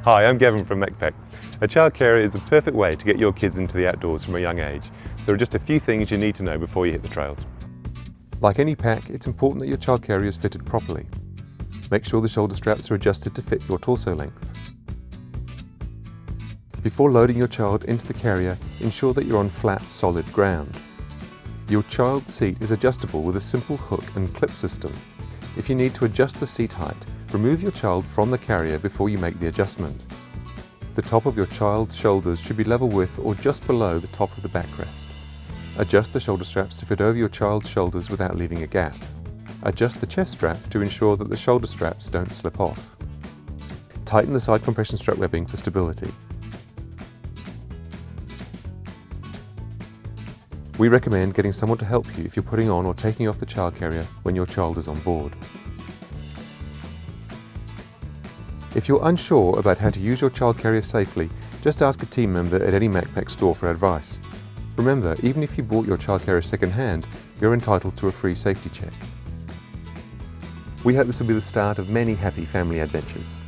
Hi, I'm Gavin from Macpac. A child carrier is a perfect way to get your kids into the outdoors from a young age. There are just a few things you need to know before you hit the trails. Like any pack, it's important that your child carrier is fitted properly. Make sure the shoulder straps are adjusted to fit your torso length. Before loading your child into the carrier, ensure that you're on flat, solid ground. Your child's seat is adjustable with a simple hook and clip system. If you need to adjust the seat height, remove your child from the carrier before you make the adjustment. The top of your child's shoulders should be level with or just below the top of the backrest. Adjust the shoulder straps to fit over your child's shoulders without leaving a gap. Adjust the chest strap to ensure that the shoulder straps don't slip off. Tighten the side compression strap webbing for stability. We recommend getting someone to help you if you're putting on or taking off the child carrier when your child is on board. If you're unsure about how to use your child carrier safely, just ask a team member at any Macpac store for advice. Remember, even if you bought your child carrier second-hand, you're entitled to a free safety check. We hope this will be the start of many happy family adventures.